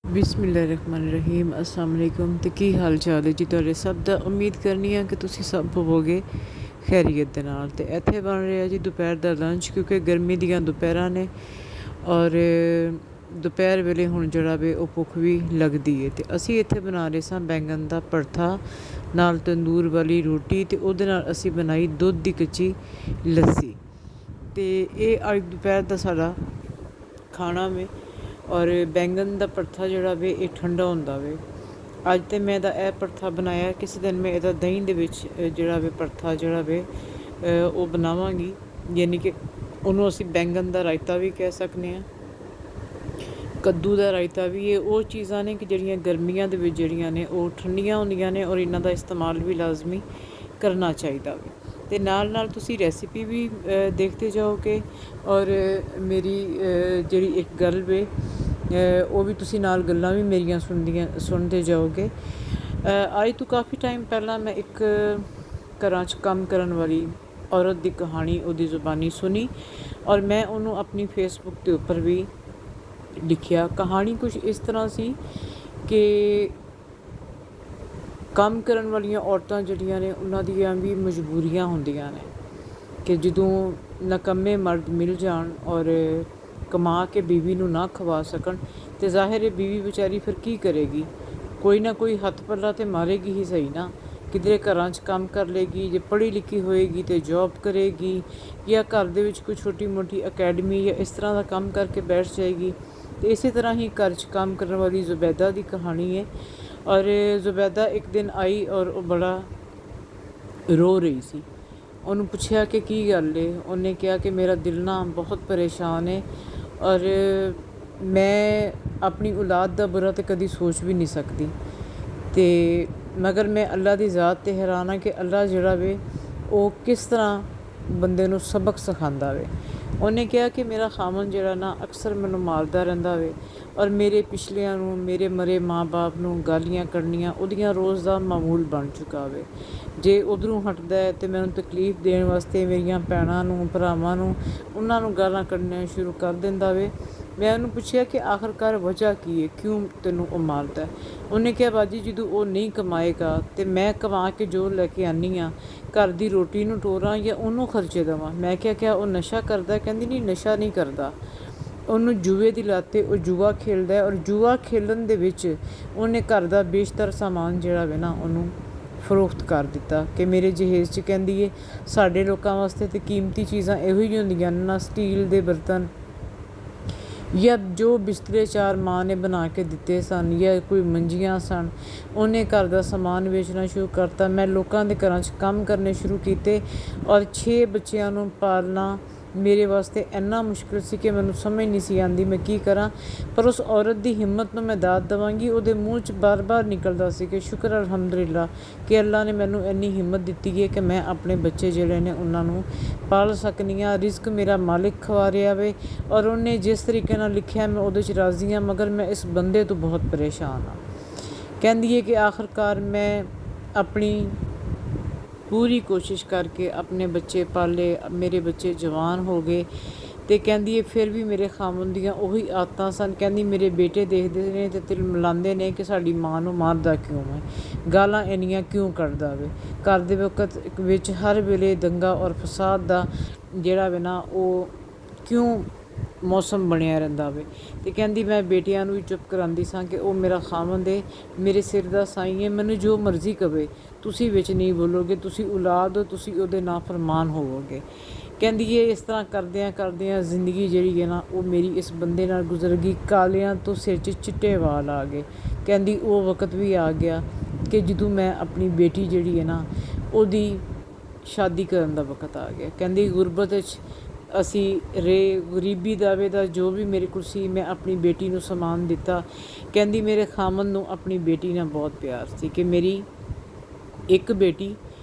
ਬਿਸਮਿਲ੍ਲਾਹਿਰਰਹਿਮਾਨਿਰਰਹੀਮ अस्सलाम वालेकुम। तो की हाल चाल है जी तुहाडे सब दा। उम्मीद करनी है कि तुसी सब होवोगे खैरियत दे नाल। ते इत्थे बन रहा जी दोपहर का लंच, क्योंकि गर्मी दियां दोपहरां ने और दोपहर वेले हुण जिहड़ा वे ओह भुख भी लगदी है। तो असी इत्थे बना रहे सां बैंगन दा भरथा नाल तंदूर वाली रोटी, ते उहदे नाल असी बनाई दुध दी कच्ची लस्सी। तो ये अज दोपहर का साडा खाना में। और बैंगन का भरथा जोड़ा वे ये ठंडा होंदा वे। अज तो मैं यह भरथा बनाया, किसी दिन मैं यदा दही दे विच जोड़ा वे भरथा जोड़ा वे वो बनावांगी, यानी कि उन्होंने असी बैंगन का रायता भी कह सकते हैं, कद्दू का रायता भी। ये वो चीज़ां ने कि जिहड़ियां गर्मियां दे विच जिहड़ियां ने वो ठंडियां होंदियां ने और इन्हां दा इस्तेमाल भी लाजमी करना चाहिए वे। ते नाल नाल तुसी रेसिपी भी देखते जाओगे और मेरी जिहड़ी एक गल वे वो भी तुसी नाल गल्लां भी मेरियां सुनते जाओगे। अज तो काफ़ी टाइम पहला मैं एक घरां च कम करन वाली औरत की कहानी उहदी ज़ुबानी सुनी और मैं उन्होंने अपनी फेसबुक के उपर भी लिखिया। कहानी कुछ इस तरह सी कि काम करन वालियां औरतां जिहड़ियां ने उन्हां दियां भी मजबूरियां हुंदियां ने कि जदों नकम्मे मर्द मिल जान और कमा के बीवी नूं ना खवा सकन तो जाहिर है बीवी बेचारी फिर की करेगी, कोई ना कोई हथ पल्ला तो मारेगी ही सही ना। किधरे घरां च काम कर लेगी, जे पढ़ी लिखी होएगी तो जॉब करेगी, या घर दे विच कोई छोटी मोटी अकैडमी या इस तरह का काम करके बैठ जाएगी। तो इस तरह ही घर च काम करने वाली जुबैदा की कहानी है। और जुबैदा एक दिन आई और वो बड़ा रो रही सी। उन्होंने पूछा कि की गल है। उन्हें कहा कि मेरा दिल ना बहुत परेशान है और मैं अपनी औलाद का बुरा तो कभी सोच भी नहीं सकती, तो मगर मैं अल्लाह की ज़ात ते हैरान हाँ कि अल्लाह जिहड़ा वे वो किस तरह बंदे नूं सबक सिखांदा वे। उन्हें कहा कि मेरा खामन जिहड़ा ना अक्सर मैनूं मारदा रहिंदा वे और मेरे पिछलियां नूं, मेरे मरे माँ बाप नूं गालियां कढ़नियां उहदियां रोज़ का मामूल बन चुका वे। जे उधरों हटदा है तो मैनूं तकलीफ देण वास्ते मेरियां भैणां नूं, भरावां नूं, उन्हां नूं गालां कढ़नियां शुरू कर दिंदा वे। मैं उन्होंने पूछा कि आखिरकार वजह की है, क्यों तेनों वो मारता है। उन्हें कहा बाजी जदों वो नहीं कमाएगा तो मैं कमा के जो लैके आनी हाँ घर की रोटी नूं टोरां या उन्होंने खर्चे देवां। मैं क्या वो नशा करदा? कहंदी नहीं, नशा नहीं करदा, उन्होंने जुए की लत है, वो जुआ खेलदा है और जुआ खेलन दे विच उन्हें घर का बेशतर समान जिहड़ा वे ना उन्होंने फरोख्त कर दिता कि मेरे जहेज़ च कहंदी है साडे लोकां वास्ते तो कीमती चीज़ां इहो ही हुंदियां ना, स्टील के बर्तन या जो बिस्तरे चार माँ ने बना के दिते सन या कोई मंजियां सन, उन्हें घर का समान बेचना शुरू करता। मैं लोगों के घर काम करने शुरू किए और 6 बच्चों नूं पालना मेरे वास्ते इन्ना मुश्किल सी कि मैनूं समझ नहीं सी आंदी मैं की करा। पर उस औरत की हिम्मत नूं मैं दाद देवांगी। उहदे मूँह च बार बार निकलदा सी कि शुक्र अल्हम्दुलिल्लाह कि अल्लाह ने मैनूं इन्नी हिम्मत दित्ती है कि मैं अपने बच्चे जिहड़े ने उन्हां नूं पाल सकनी हाँ। रिस्क मेरा मालिक खवा रहा वे और उन्हें जिस तरीके नाल लिखिया मैं उहदे च राजी हाँ, मगर मैं इस बंदे तो बहुत परेशान हाँ। कहंदी है कि आखिरकार मैं अपनी पूरी कोशिश करके अपने बच्चे पाले, मेरे बच्चे जवान हो गए, तो कहंदी है फिर भी मेरे खामन दियां उही आदतां सन। कहंदी मेरे बेटे देखते ने तो तिल मिलाते ने कि साडी माँ नूं मारदा क्यों है, गालां इन्नियां क्यों कढ़दा वे, घर दे वक्त विच हर वेले दंगा और फसाद दा जिहड़ा वे ना वो क्यों मौसम बनिया रहिंदा वे। तो कहंदी मैं बेटियां नूं भी चुप करांदी सां कि वो मेरा खामन है, मेरे सिर दा साईं है, मैनूं जो मर्जी कवे तुसी विच नहीं बोलोगे, तुसी औलाद हो, तुसी उहदे नाफरमान होवोगे। कहंदी है इस तरह करदियां करदियां जिंदगी जिहड़ी है ना वो मेरी इस बंदे नाल गुजर गई। कालियां तो सिर च चिट्टे वाल आ गए। कहंदी वो वक्त भी आ गया कि जदों मैं अपनी बेटी जिहड़ी है ना उहदी शादी करन दा वक्त आ गया। कहंदी गुरबत विच असी रे, गरीबी दावे दा जो भी मेरे कोल सी मैं अपनी बेटी नूं समान दिता। कहंदी मेरे खामन नूं अपनी बेटी नाल बहुत प्यार सी कि मेरी एक बेटी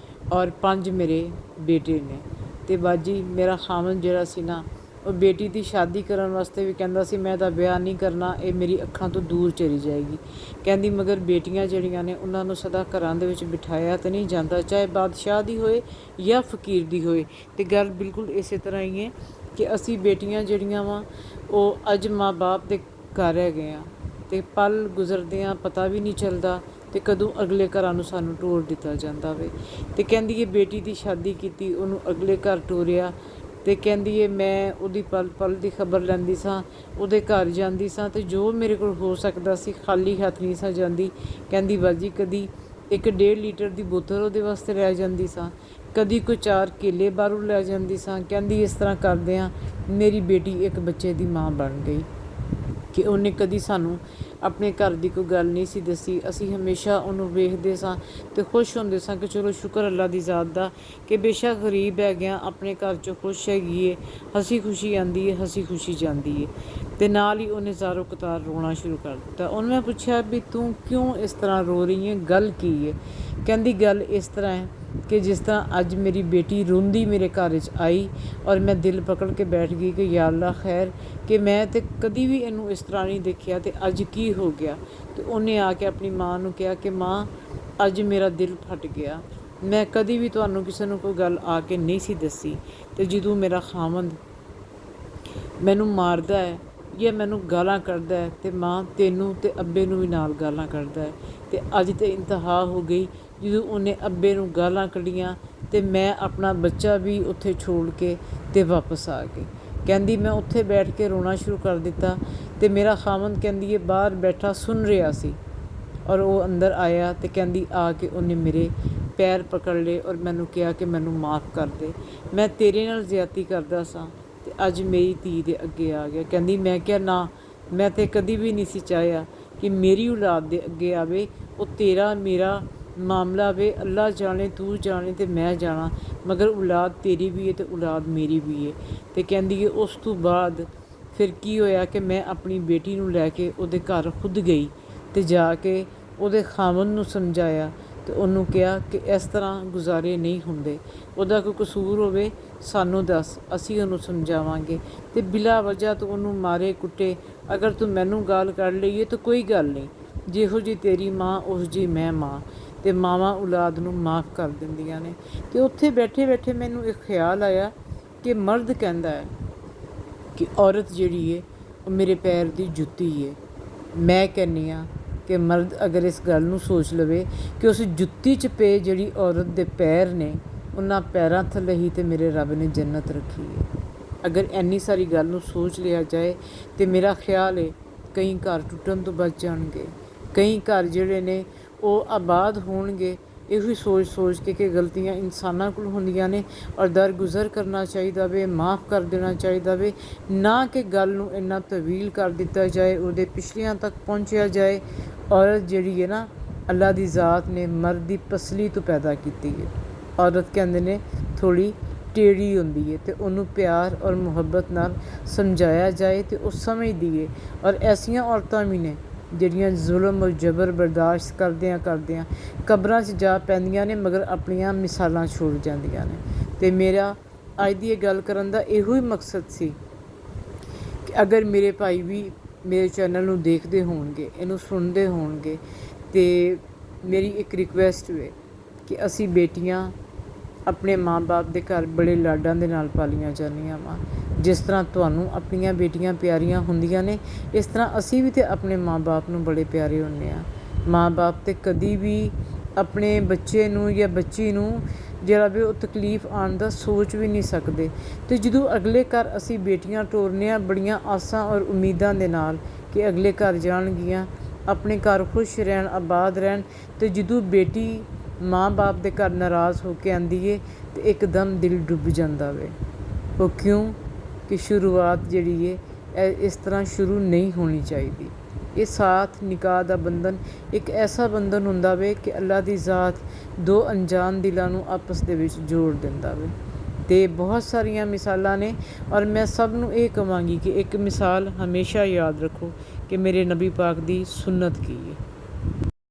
और 5 मेरे बेटे ने। तो बाजी मेरा खामन जिहड़ा सी ना वो बेटी की शादी करन वास्ते भी कहंदा सी मैं तां ब्याह नहीं करना, ये मेरी अखां तो दूर चली जाएगी। कहंदी मगर बेटियां जिहड़ियां ने उन्हां नूं सदा घरां दे विच बिठाया तो नहीं जाता, चाहे बादशाह दी होए या फकीर दी होए। तो गल बिल्कुल इस तरह ही है कि असी बेटियां जिहड़ियां वा वो अज माँ बाप दे घर हैगे आ ਤੇ ਪਲ ਗੁਜ਼ਰਦਿਆਂ ਪਤਾ ਵੀ ਨਹੀਂ ਚੱਲਦਾ ਤੇ ਕਦੋਂ ਅਗਲੇ ਘਰਾਂ ਨੂੰ ਸਾਨੂੰ ਤੋਰ ਦਿੱਤਾ ਜਾਂਦਾ ਵੇ। ਤੇ ਕਹਿੰਦੀ ਏ ਬੇਟੀ ਦੀ ਸ਼ਾਦੀ ਕੀਤੀ, ਉਹਨੂੰ ਅਗਲੇ ਘਰ ਤੋਰਿਆ। ਤੇ ਕਹਿੰਦੀ ਏ ਮੈਂ ਉਹਦੀ ਪਲ ਪਲ ਦੀ ਖਬਰ ਲੈਂਦੀ ਸਾਂ, ਉਹਦੇ ਘਰ ਜਾਂਦੀ ਸਾਂ ਤੇ ਜੋ ਮੇਰੇ ਕੋਲ ਹੋ ਸਕਦਾ ਸੀ, ਖਾਲੀ ਹੱਥ ਨਹੀਂ ਸਾਂ ਜਾਂਦੀ। ਕਹਿੰਦੀ ਬਾਜੀ ਕਦੀ 1.5 ਲੀਟਰ ਦੀ ਬੋਤਲ ਉਹਦੇ ਵਾਸਤੇ ਲੈ ਜਾਂਦੀ ਸਾਂ, ਕਦੀ ਕੋਈ 4 ਕੇਲੇ ਬਾਹਰੋਂ ਲੈ ਜਾਂਦੀ ਸਾਂ। ਕਹਿੰਦੀ ਇਸ ਤਰ੍ਹਾਂ ਕਰਦਿਆਂ ਮੇਰੀ ਬੇਟੀ ਇੱਕ ਬੱਚੇ ਦੀ ਮਾਂ ਬਣ ਗਈ ਕਿ ਉਹਨੇ ਕਦੀ ਸਾਨੂੰ ਆਪਣੇ ਘਰ ਦੀ ਕੋਈ ਗੱਲ ਨਹੀਂ ਸੀ ਦੱਸੀ। ਅਸੀਂ ਹਮੇਸ਼ਾ ਉਹਨੂੰ ਵੇਖਦੇ ਸਾਂ ਅਤੇ ਖੁਸ਼ ਹੁੰਦੇ ਸਾਂ ਕਿ ਚਲੋ ਸ਼ੁਕਰ ਅੱਲਾ ਦੀ ਜ਼ਾਤ ਦਾ ਕਿ ਬੇਸ਼ੱਕ ਗਰੀਬ ਹੈਗੇ ਆਪਣੇ ਘਰ 'ਚੋਂ ਖੁਸ਼ ਹੈਗੀ ਏ, ਹੱਸੀ ਖੁਸ਼ੀ ਆਉਂਦੀ ਏ, ਹੱਸੀ ਖੁਸ਼ੀ ਜਾਂਦੀ ਏ। ਅਤੇ ਨਾਲ ਹੀ ਉਹਨੇ ਜ਼ਾਰੋ ਕਤਾਰ ਰੋਣਾ ਸ਼ੁਰੂ ਕਰ ਦਿੱਤਾ। ਉਹਨੂੰ ਮੈਂ ਪੁੱਛਿਆ ਵੀ ਤੂੰ ਕਿਉਂ ਇਸ ਤਰ੍ਹਾਂ ਰੋ ਰਹੀ ਹੈ, ਗੱਲ ਕੀ ਹੈ? ਕਹਿੰਦੀ ਗੱਲ ਇਸ ਤਰ੍ਹਾਂ ਹੈ ਕਿ ਜਿਸ ਤਰ੍ਹਾਂ ਅੱਜ ਮੇਰੀ ਬੇਟੀ ਰੋਂਦੀ ਮੇਰੇ ਘਰ ਵਿੱਚ ਆਈ ਔਰ ਮੈਂ ਦਿਲ ਪਕੜ ਕੇ ਬੈਠ ਗਈ ਕਿ ਯਾ ਅੱਲਾ ਖੈਰ, ਕਿ ਮੈਂ ਤਾਂ ਕਦੀ ਵੀ ਇਹਨੂੰ ਇਸ ਤਰ੍ਹਾਂ ਨਹੀਂ ਦੇਖਿਆ ਅਤੇ ਅੱਜ ਕੀ ਹੋ ਗਿਆ। ਅਤੇ ਉਹਨੇ ਆ ਕੇ ਆਪਣੀ ਮਾਂ ਨੂੰ ਕਿਹਾ ਕਿ ਮਾਂ ਅੱਜ ਮੇਰਾ ਦਿਲ ਫਟ ਗਿਆ, ਮੈਂ ਕਦੀ ਵੀ ਤੁਹਾਨੂੰ ਕਿਸੇ ਨੂੰ ਕੋਈ ਗੱਲ ਆ ਕੇ ਨਹੀਂ ਸੀ ਦੱਸੀ, ਅਤੇ ਜਦੋਂ ਮੇਰਾ ਖਾਵੰਦ ਮੈਨੂੰ ਮਾਰਦਾ ਹੈ ਜਾਂ ਮੈਨੂੰ ਗਾਲਾਂ ਕੱਢਦਾ ਹੈ ਅਤੇ ਮਾਂ ਤੈਨੂੰ ਅਤੇ ਅੱਬੇ ਨੂੰ ਵੀ ਨਾਲ ਗਾਲਾਂ ਕੱਢਦਾ ਹੈ। ਅਤੇ ਅੱਜ ਤਾਂ ਇੰਤਹਾ ਹੋ ਗਈ ਜਦੋਂ ਉਹਨੇ ਅੱਬੇ ਨੂੰ ਗਾਲਾਂ ਕੱਢੀਆਂ ਅਤੇ ਮੈਂ ਆਪਣਾ ਬੱਚਾ ਵੀ ਉੱਥੇ ਛੋੜ ਕੇ ਅਤੇ ਵਾਪਸ ਆ ਗਈ। ਕਹਿੰਦੀ ਮੈਂ ਉੱਥੇ ਬੈਠ ਕੇ ਰੋਣਾ ਸ਼ੁਰੂ ਕਰ ਦਿੱਤਾ ਅਤੇ ਮੇਰਾ ਖਾਵੰਦ ਕਹਿੰਦੀ ਇਹ ਬਾਹਰ ਬੈਠਾ ਸੁਣ ਰਿਹਾ ਸੀ ਔਰ ਉਹ ਅੰਦਰ ਆਇਆ ਅਤੇ ਕਹਿੰਦੀ ਆ ਕੇ ਉਹਨੇ ਮੇਰੇ ਪੈਰ ਪਕੜ ਲਏ ਔਰ ਮੈਨੂੰ ਕਿਹਾ ਕਿ ਮੈਨੂੰ ਮਾਫ਼ ਕਰ ਦੇ, ਮੈਂ ਤੇਰੇ ਨਾਲ ਜ਼ਿਆਦਤੀ ਕਰਦਾ ਸਾਂ ਅਤੇ ਅੱਜ ਮੇਰੀ ਧੀ ਦੇ ਅੱਗੇ ਆ ਗਿਆ। ਕਹਿੰਦੀ ਮੈਂ ਕਿਹਾ ਨਾ, ਮੈਂ ਤਾਂ ਕਦੀ ਵੀ ਨਹੀਂ ਸੀ ਚਾਹਿਆ ਕਿ ਮੇਰੀ ਔਲਾਦ ਦੇ ਅੱਗੇ ਆਵੇ, ਉਹ ਤੇਰਾ ਮੇਰਾ ਮਾਮਲਾ ਵੇ, ਅੱਲਾ ਜਾਣੇ ਤੂੰ ਜਾਣੇ ਅਤੇ ਮੈਂ ਜਾਣਾ, ਮਗਰ ਔਲਾਦ ਤੇਰੀ ਵੀ ਹੈ ਅਤੇ ਔਲਾਦ ਮੇਰੀ ਵੀ ਹੈ। ਅਤੇ ਕਹਿੰਦੀ ਹੈ ਉਸ ਤੋਂ ਬਾਅਦ ਫਿਰ ਕੀ ਹੋਇਆ ਕਿ ਮੈਂ ਆਪਣੀ ਬੇਟੀ ਨੂੰ ਲੈ ਕੇ ਉਹਦੇ ਘਰ ਖੁਦ ਗਈ ਅਤੇ ਜਾ ਕੇ ਉਹਦੇ ਖਾਵੰਦ ਨੂੰ ਸਮਝਾਇਆ ਅਤੇ ਉਹਨੂੰ ਕਿਹਾ ਕਿ ਇਸ ਤਰ੍ਹਾਂ ਗੁਜ਼ਾਰੇ ਨਹੀਂ ਹੁੰਦੇ, ਉਹਦਾ ਕੋਈ ਕਸੂਰ ਹੋਵੇ ਸਾਨੂੰ ਦੱਸ, ਅਸੀਂ ਉਹਨੂੰ ਸਮਝਾਵਾਂਗੇ, ਅਤੇ ਬਿਲਾ ਵਜ੍ਹਾ ਤੋਂ ਉਹਨੂੰ ਮਾਰੇ ਕੁੱਟੇ। ਅਗਰ ਤੂੰ ਮੈਨੂੰ ਗਾਲ ਕੱਢ ਲਈਏ ਤਾਂ ਕੋਈ ਗੱਲ ਨਹੀਂ, ਜਿਹੋ ਜਿਹੀ ਤੇਰੀ ਮਾਂ ਉਸ ਜਿਹੀ ਮੈਂ ਮਾਂ, ਅਤੇ ਮਾਵਾਂ ਔਲਾਦ ਨੂੰ ਮਾਫ਼ ਕਰ ਦਿੰਦੀਆਂ ਨੇ। ਅਤੇ ਉੱਥੇ ਬੈਠੇ ਬੈਠੇ ਮੈਨੂੰ ਇੱਕ ਖਿਆਲ ਆਇਆ ਕਿ ਮਰਦ ਕਹਿੰਦਾ ਹੈ ਕਿ ਔਰਤ ਜਿਹੜੀ ਹੈ ਉਹ ਮੇਰੇ ਪੈਰ ਦੀ ਜੁੱਤੀ ਹੈ। ਮੈਂ ਕਹਿੰਦੀ ਹਾਂ ਕਿ ਮਰਦ ਅਗਰ ਇਸ ਗੱਲ ਨੂੰ ਸੋਚ ਲਵੇ ਕਿ ਉਸ ਜੁੱਤੀ 'ਚ ਪਏ ਜਿਹੜੀ ਔਰਤ ਦੇ ਪੈਰ ਨੇ, ਉਹਨਾਂ ਪੈਰਾਂ ਥੱਲੇ ਹੀ ਤਾਂ ਮੇਰੇ ਰੱਬ ਨੇ ਜੰਨਤ ਰੱਖੀ ਹੈ। ਅਗਰ ਇੰਨੀ ਸਾਰੀ ਗੱਲ ਨੂੰ ਸੋਚ ਲਿਆ ਜਾਏ ਤਾਂ ਮੇਰਾ ਖਿਆਲ ਹੈ ਕਈ ਘਰ ਟੁੱਟਣ ਤੋਂ ਬਚ ਜਾਣਗੇ, ਕਈ ਘਰ ਜਿਹੜੇ ਨੇ ਉਹ ਆਬਾਦ ਹੋਣਗੇ। ਇਹੋ ਹੀ ਸੋਚ ਸੋਚ ਕੇ ਕਿ ਗਲਤੀਆਂ ਇਨਸਾਨਾਂ ਕੋਲ ਹੁੰਦੀਆਂ ਨੇ ਔਰ ਦਰਗੁਜ਼ਰ ਕਰਨਾ ਚਾਹੀਦਾ ਵੇ, ਮਾफ़ ਕਰ ਦੇਣਾ ਚਾਹੀਦਾ ਵੇ, ਨਾ ਕਿ ਗੱਲ ਨੂੰ ਇੰਨਾ ਤਵੀਲ ਕਰ ਦਿੱਤਾ ਜਾਏ, ਉਹਦੇ ਪਿਛਲਿਆਂ ਤੱਕ ਪਹੁੰਚਿਆ ਜਾਏ। ਔਰਤ ਜਿਹੜੀ ਹੈ ਨਾ, ਅੱਲਾ ਦੀ ਜ਼ਾਤ ਨੇ ਮਰਦ ਦੀ ਪਸਲੀ ਤੋਂ ਪੈਦਾ ਕੀਤੀ ਹੈ। ਔਰਤ ਕਹਿੰਦੇ ਨੇ ਥੋੜ੍ਹੀ ਟੇੜੀ ਹੁੰਦੀ ਹੈ ਅਤੇ ਉਹਨੂੰ ਪਿਆਰ ਔਰ ਮੁਹੱਬਤ ਨਾਲ ਸਮਝਾਇਆ ਜਾਏ ਅਤੇ ਉਹ ਸਮਝਦੀ ਹੈ। ਔਰ ਐਸੀਆਂ ਔਰਤਾਂ ਵੀ ਨੇ ਜਿਹੜੀਆਂ ਜ਼ੁਲਮ ਔਰ ਜਬਰ ਬਰਦਾਸ਼ਤ ਕਰਦਿਆਂ ਕਬਰਾਂ 'ਚ ਜਾ ਪੈਂਦੀਆਂ ਨੇ, ਮਗਰ ਆਪਣੀਆਂ ਮਿਸਾਲਾਂ ਛੋੜ ਜਾਂਦੀਆਂ ਨੇ। ਅਤੇ ਮੇਰਾ ਅੱਜ ਦੀ ਇਹ ਗੱਲ ਕਰਨ ਦਾ ਇਹੋ ਹੀ ਮਕਸਦ ਸੀ ਕਿ ਅਗਰ ਮੇਰੇ ਭਾਈ ਵੀ ਮੇਰੇ ਚੈਨਲ ਨੂੰ ਦੇਖਦੇ ਹੋਣਗੇ, ਇਹਨੂੰ ਸੁਣਦੇ ਹੋਣਗੇ, ਅਤੇ ਮੇਰੀ ਇੱਕ ਰਿਕੁਐਸਟ ਹੈ ਕਿ ਅਸੀਂ ਬੇਟੀਆਂ ਆਪਣੇ ਮਾਂ ਬਾਪ ਦੇ ਘਰ ਬੜੇ ਲਾਡਾਂ ਦੇ ਨਾਲ ਪਾਲੀਆਂ ਜਾਂਦੀਆਂ ਵਾ। ਜਿਸ ਤਰ੍ਹਾਂ ਤੁਹਾਨੂੰ ਆਪਣੀਆਂ ਬੇਟੀਆਂ ਪਿਆਰੀਆਂ ਹੁੰਦੀਆਂ ਨੇ, ਇਸ ਤਰ੍ਹਾਂ ਅਸੀਂ ਵੀ ਤਾਂ ਆਪਣੇ ਮਾਂ ਬਾਪ ਨੂੰ ਬੜੇ ਪਿਆਰੇ ਹੁੰਦੇ ਹਾਂ। ਮਾਂ ਬਾਪ ਤਾਂ ਕਦੀ ਵੀ ਆਪਣੇ ਬੱਚੇ ਨੂੰ ਜਾਂ ਬੱਚੀ ਨੂੰ ਜਿਹੜਾ ਵੀ ਉਹ ਤਕਲੀਫ ਆਉਣ ਦਾ ਸੋਚ ਵੀ ਨਹੀਂ ਸਕਦੇ। ਅਤੇ ਜਦੋਂ ਅਗਲੇ ਘਰ ਅਸੀਂ ਬੇਟੀਆਂ ਤੋਰਨੇ ਹਾਂ ਬੜੀਆਂ ਆਸਾਂ ਔਰ ਉਮੀਦਾਂ ਦੇ ਨਾਲ ਕਿ ਅਗਲੇ ਘਰ ਜਾਣਗੀਆਂ, ਆਪਣੇ ਘਰ ਖੁਸ਼ ਰਹਿਣ, ਆਬਾਦ ਰਹਿਣ, ਅਤੇ ਜਦੋਂ ਬੇਟੀ ਮਾਂ ਬਾਪ ਦੇ ਘਰ ਨਾਰਾਜ਼ ਹੋ ਕੇ ਆਉਂਦੀ ਹੈ ਅਤੇ ਇੱਕਦਮ ਦਿਲ ਡੁੱਬ ਜਾਂਦਾ ਵੇ। ਉਹ ਕਿਉਂ ਕਿ ਸ਼ੁਰੂਆਤ ਜਿਹੜੀ ਹੈ ਇਸ ਤਰ੍ਹਾਂ ਸ਼ੁਰੂ ਨਹੀਂ ਹੋਣੀ ਚਾਹੀਦੀ। ਇਹ ਸਾਥ ਨਿਕਾਹ ਦਾ ਬੰਧਨ ਇੱਕ ਐਸਾ ਬੰਧਨ ਹੁੰਦਾ ਵੇ ਕਿ ਅੱਲਾ ਦੀ ਜ਼ਾਤ ਦੋ ਅਣਜਾਣ ਦਿਲਾਂ ਨੂੰ ਆਪਸ ਦੇ ਵਿੱਚ ਜੋੜ ਦਿੰਦਾ ਵੇ। ਅਤੇ ਬਹੁਤ ਸਾਰੀਆਂ ਮਿਸਾਲਾਂ ਨੇ ਔਰ ਮੈਂ ਸਭ ਨੂੰ ਇਹ ਕਹਾਂਗੀ ਕਿ ਇੱਕ ਮਿਸਾਲ ਹਮੇਸ਼ਾ ਯਾਦ ਰੱਖੋ ਕਿ ਮੇਰੇ ਨਬੀ ਪਾਕ ਦੀ ਸੁਨਨਤ ਕੀ ਹੈ।